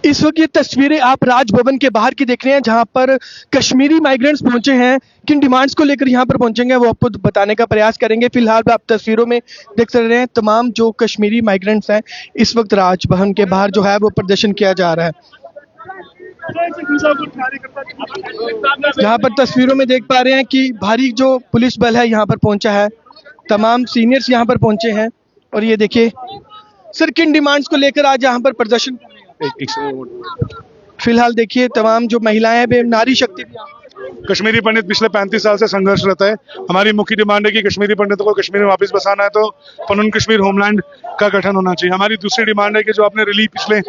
इस वक्त ये तस्वीरें आप राजभवन के बाहर की देख रहे हैं, जहां पर कश्मीरी माइग्रेंट्स पहुंचे हैं। किन डिमांड्स को लेकर यहां पर पहुंचेंगे वो आपको बताने का प्रयास करेंगे। फिलहाल आप तस्वीरों में देख रहे हैं तमाम जो कश्मीरी माइग्रेंट्स हैं, इस वक्त राजभवन के बाहर जो है वो प्रदर्शन किया जा रहा है। यहाँ पर तस्वीरों में देख पा रहे हैं कि भारी जो पुलिस बल है यहाँ पर पहुंचा है, तमाम सीनियर्स यहाँ पर पहुंचे हैं। और ये देखिए सर, किन डिमांड्स को लेकर आज यहाँ पर प्रदर्शन कर रहे हैं? फिलहाल देखिए तमाम जो महिलाएं हैं, नारी शक्ति कश्मीरी पंडित पिछले 35 साल से संघर्षरत है। हमारी मुख्य डिमांड है कि कश्मीरी पंडितों को कश्मीर में वापस बसाना है तो पनून कश्मीर होमलैंड का गठन होना चाहिए। हमारी दूसरी डिमांड है कि जो आपने रिलीफ पिछले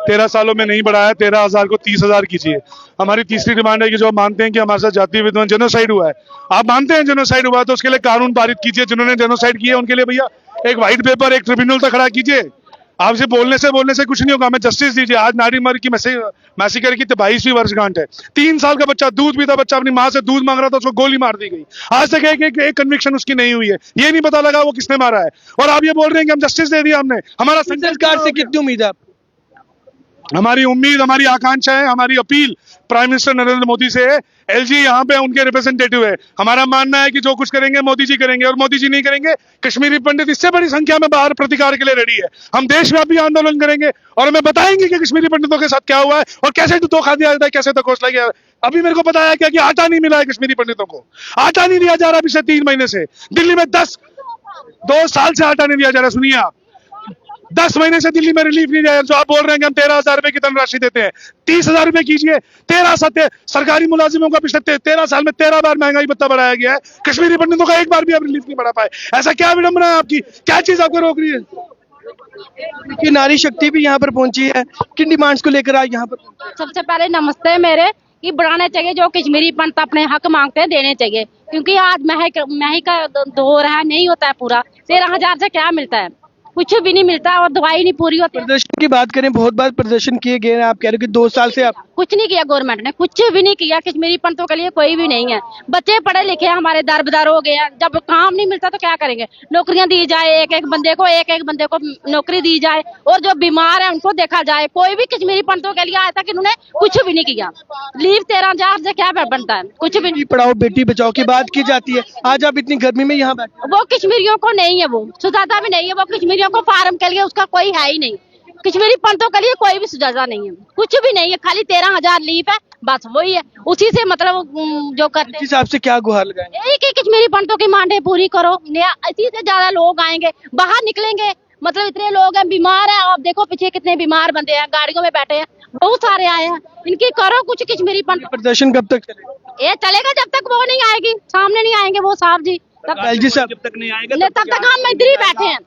13 सालों में नहीं बढ़ाया, 13,000 को 30,000 कीजिए। हमारी तीसरी डिमांड है कि जो आप मानते हैं कि हमारे साथ जातीय विद्रोह जेनोसाइड हुआ है, आप मानते हैं जेनोसाइड हुआ है तो उसके लिए कानून पारित कीजिए। जिन्होंने जेनोसाइड किया उनके लिए भैया एक व्हाइट पेपर, एक ट्रिब्यूनल तक खड़ा कीजिए। आपसे बोलने से कुछ नहीं होगा, हमें जस्टिस दीजिए। आज नारीमर की मैसेकर की 22वीं वर्षगांठ है। 3 साल का बच्चा, दूध पीता बच्चा, अपनी माँ से दूध मांग रहा था, उसको गोली मार दी गई। आज तक एक कन्विक्शन उसकी नहीं हुई है। ये नहीं पता लगा वो किसने मारा है। और आप ये बोल रहे हैं कि हम जस्टिस दे दिया हमने। हमारा सरकार से कितनी उम्मीद है? हमारी उम्मीद, हमारी आकांक्षा है, हमारी appeal prime minister Narendra Modi से है। एलजी यहाँ पे उनके रिप्रेजेंटेटिव है। हमारा मानना है कि जो कुछ करेंगे मोदी जी करेंगे, और मोदी जी नहीं करेंगे कश्मीरी पंडित इससे बड़ी संख्या में बाहर प्रतिकार के लिए रेडी है। हम देशव्यापी आंदोलन करेंगे और हमें बताएंगे कि कश्मीरी पंडितों के साथ क्या हुआ है और कैसे धोखा दिया जाता है, कैसे धकोसला गया। अभी मेरे को बताया क्या कि आटा नहीं मिला है कश्मीरी पंडितों को। आटा नहीं दिया जा रहा पिछले 3 महीने से। दिल्ली में 2 साल से आटा नहीं दिया जा रहा। सुनिए आप, 10 महीने से दिल्ली में रिलीफ नहीं दिया। जो आप बोल रहे हैं कि हम 13,000 रुपए की धनराशि देते हैं, 30,000 रुपए कीजिए। 13 सरकारी मुलाजिमों का पिछले 13 साल में 13 बार महंगाई भत्ता बढ़ाया गया है। कश्मीरी पंडितों का एक बार भी आप रिलीफ नहीं बढ़ा पाए। ऐसा क्या विडंबना है आपकी? क्या चीज आपको रोक रही है? कि नारी शक्ति भी यहाँ पर पहुंची है। किन डिमांड्स को लेकर आज यहाँ पर? सबसे पहले नमस्ते मेरे कि बढ़ाने चाहिए। जो कश्मीरी पंडित अपने हक मांगते हैं देने चाहिए, क्योंकि आज महंगाई का दौर है, नहीं होता है पूरा। 13,000 से क्या मिलता है? कुछ भी नहीं मिलता और दवाई नहीं पूरी होती। प्रदर्शन की बात करें, बहुत बार प्रदर्शन किए गए हैं। आप कह रहे हो कि 2 साल से आप कुछ नहीं किया, गवर्नमेंट ने कुछ भी नहीं किया। कश्मीरी पंडितों के लिए कोई भी नहीं है। बच्चे पढ़े लिखे हमारे दरबदर हो गए हैं। जब काम नहीं मिलता तो क्या करेंगे? नौकरियां दी जाए, एक एक बंदे को नौकरी दी जाए, और जो बीमार है उनको देखा जाए। कोई भी कश्मीरी पंडितों के लिए आया था कि उन्होंने कुछ भी नहीं किया। लीव 13,000 से क्या बनता है? कुछ भी नहीं। पढ़ाओ बेटी बचाओ की बात की जाती है, आज आप इतनी गर्मी में यहाँ बैठे। वो कश्मीरियों को नहीं है, वो सुजाता भी नहीं है। वो कश्मीरियों को फार्म के लिए उसका कोई है ही नहीं। कश्मीरी पंडितों के लिए कोई भी सुजाता नहीं है, कुछ भी नहीं है। खाली 13,000 लीव है, बस वही है। उसी से मतलब जो करते हैं। हिसाब से क्या गुहार लगाएंगे? यही कि कश्मीरी पंडितों की मांगे पूरी करो। इसी से ज्यादा लोग आएंगे, बाहर निकलेंगे। मतलब इतने लोग हैं, बीमार है। आप देखो पीछे कितने बीमार बंदे हैं, गाड़ियों में बैठे हैं, बहुत सारे आए हैं। इनकी करो कुछ कश्मीरी पंडित। प्रदर्शन कब तक चलेगा? ये चलेगा जब तक वो नहीं आएगी, सामने नहीं आएंगे वो साहब जी, एलजी साहब जब तक नहीं आएगा तब तक हम इधर ही बैठे हैं।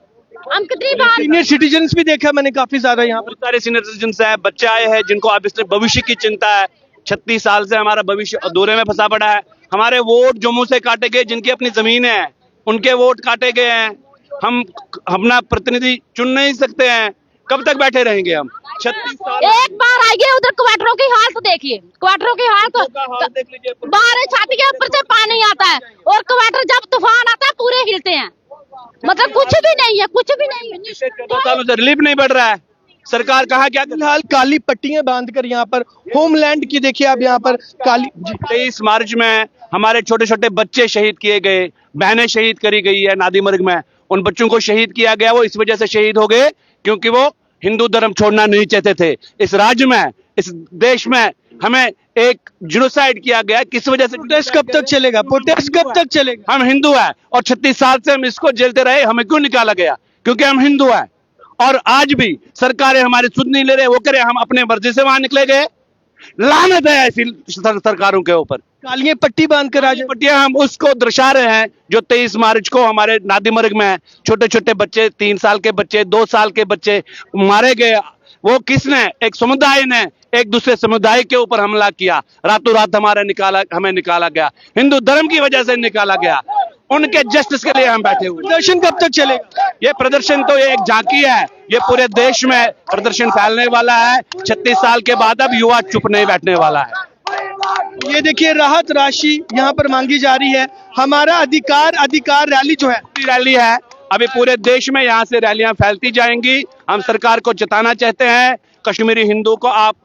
हम कितनी बार सीनियर सिटीजन्स भी देखा मैंने काफी ज्यादा यहाँ पर। बहुत सारे सीनियर सिटीजन्स हैं, बच्चे आए हैं जिनको ऑब्वियसली भविष्य की चिंता है। 36 साल से हमारा भविष्य अधूरे में फंसा पड़ा है। हमारे वोट जो मुंह से काटे गए, जिनकी अपनी जमीन है उनके वोट काटे गए हैं। हम अपना प्रतिनिधि चुन नहीं सकते हैं। कब तक बैठे रहेंगे हम? 36 साल। एक बार आइए उधर क्वार्टरों की हालत देखिए, क्वार्टरों की हालत देख लीजिए। बाहर छाती के ऊपर से पानी आता है, और क्वार्टर जब तूफान आता है पूरे हिलते हैं। मतलब कुछ भी नहीं है, कुछ भी नहीं है। 14 सालों से रिलीफ नहीं बढ़ रहा है। सरकार कहाँ क्या? फिलहाल काली पट्टियां बांधकर यहाँ पर होमलैंड की देखिए आप यहाँ पर काली 23 मार्च में हमारे छोटे छोटे बच्चे शहीद किए गए, बहनें शहीद करी गई है नादीमर्ग में। उन बच्चों को शहीद किया गया, वो इस वजह से शहीद हो गए क्योंकि वो हिंदू धर्म छोड़ना नहीं चाहते थे। इस राज्य में, इस देश में हमें एक जिनोसाइड किया गया। किस वजह से? प्रोटेस्ट कब तक चलेगा? प्रोटेस्ट कब तक चलेगा? हम हिंदू हैं और 36 साल से हम इसको झेलते रहे। हमें क्यों निकाला गया? क्योंकि हम हिंदू हैं। और आज भी सरकारें हमारी सुध नहीं ले रहे। वो करे हम अपने मर्जी से वहां निकले गए। लानत है ऐसी सरकारों के ऊपर। कालियां पट्टी बांधकर आज पट्टियां हम उसको दर्शा रहे हैं जो 23 मार्च को हमारे नादीमर्ग में छोटे छोटे बच्चे, 3 साल के बच्चे, 2 साल के बच्चे मारे गए। वो किसने? एक समुदाय ने एक दूसरे समुदाय के ऊपर हमला किया। रातों रात हमें निकाला गया। हिंदू धर्म की वजह से निकाला गया। उनके जस्टिस के लिए हम बैठे हुए। प्रदर्शन कब तक चलेगा? ये प्रदर्शन तो एक झांकी है। ये पूरे देश में प्रदर्शन फैलने वाला है। 36 साल के बाद अब युवा चुप नहीं बैठने वाला है। ये देखिए राहत राशि यहाँ पर मांगी जा रही है। हमारा अधिकार रैली जो है, रैली है। अभी पूरे देश में यहाँ से रैलियां फैलती जाएंगी। हम सरकार को जताना चाहते हैं कश्मीरी हिंदू को आप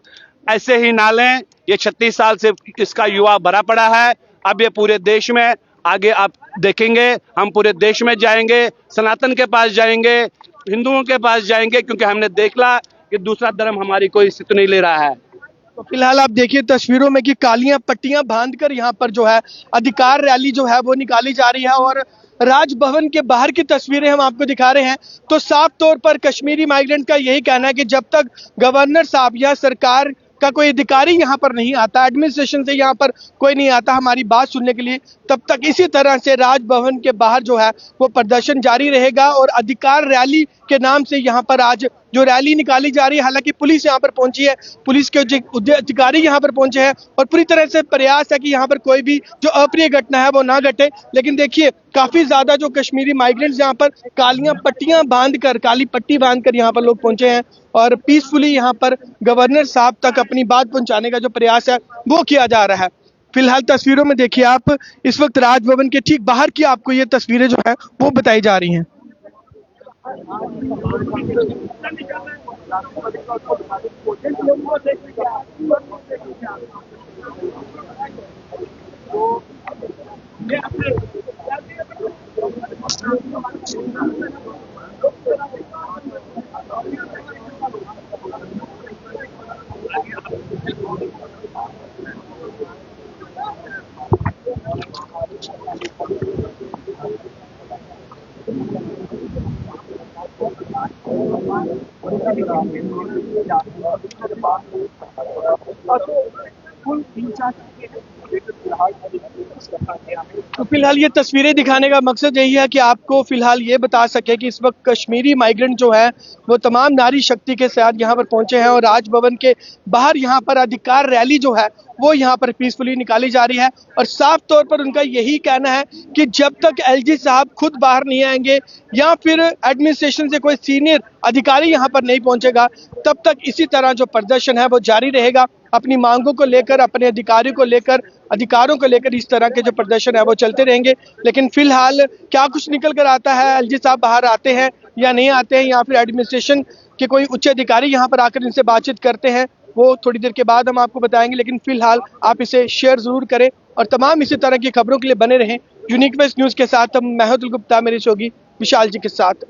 ऐसे ही ना लें। ये 36 साल से इसका युवा भरा पड़ा है। अब ये पूरे देश में आगे आप देखेंगे, हम पूरे देश में जाएंगे, सनातन के पास जाएंगे, हिंदुओं के पास जाएंगे, क्योंकि हमने देखला कि दूसरा धर्म हमारी कोई स्थिति नहीं ले रहा है। तो फिलहाल आप देखिए तस्वीरों में कि कालियां पट्टियां बांधकर यहाँ पर जो है अधिकार रैली जो है वो निकाली जा रही है और राजभवन के बाहर की तस्वीरें हम आपको दिखा रहे हैं। तो साफ तौर पर कश्मीरी माइग्रेंट का यही कहना है कि जब तक गवर्नर साहब या सरकार का कोई अधिकारी यहाँ पर नहीं आता, एडमिनिस्ट्रेशन से यहाँ पर कोई नहीं आता हमारी बात सुनने के लिए, तब तक इसी तरह से राजभवन के बाहर जो है वो प्रदर्शन जारी रहेगा। और अधिकार रैली के नाम से यहाँ पर आज जो रैली निकाली जा रही है, हालांकि पुलिस यहाँ पर पहुंची है, पुलिस के जो अधिकारी यहाँ पर पहुंचे हैं और पूरी तरह से प्रयास है कि यहाँ पर कोई भी जो अप्रिय घटना है वो ना घटे। लेकिन देखिए काफी ज्यादा जो कश्मीरी माइग्रेंट्स यहाँ पर कालियां पट्टियां बांधकर, काली पट्टी बांधकर यहाँ पर लोग पहुंचे हैं और पीसफुली यहाँ पर गवर्नर साहब तक अपनी बात पहुंचाने का जो प्रयास है वो किया जा रहा है। फिलहाल तस्वीरों में देखिए आप, इस वक्त राजभवन के ठीक बाहर की आपको ये तस्वीरें जो है वो बताई जा रही हैं। तो फिलहाल ये तस्वीरें दिखाने का मकसद यही है कि आपको फिलहाल ये बता सके कि इस वक्त कश्मीरी माइग्रेंट जो है वो तमाम नारी शक्ति के साथ यहाँ पर पहुंचे हैं और राजभवन के बाहर यहाँ पर अधिकार रैली जो है वो यहाँ पर पीसफुली निकाली जा रही है। और साफ तौर पर उनका यही कहना है कि जब तक एलजी साहब खुद बाहर नहीं आएंगे या फिर एडमिनिस्ट्रेशन से कोई सीनियर अधिकारी यहाँ पर नहीं पहुंचेगा, तब तक इसी तरह जो प्रदर्शन है वो जारी रहेगा। अपनी मांगों को लेकर, अपने अधिकारियों को लेकर, अधिकारों को लेकर इस तरह के जो प्रदर्शन है वो चलते रहेंगे। लेकिन फिलहाल क्या कुछ निकल कर आता है, एलजी साहब बाहर आते हैं या नहीं आते हैं, या फिर एडमिनिस्ट्रेशन के कोई उच्च अधिकारी यहाँ पर आकर इनसे बातचीत करते हैं, वो थोड़ी देर के बाद हम आपको बताएंगे। लेकिन फिलहाल आप इसे शेयर जरूर करें और तमाम इसी तरह की खबरों के लिए बने रहें यूनिक वेस्ट न्यूज़ के साथ। मैं अतुल गुप्ता, मेरी सहयोगी विशाल जी के साथ।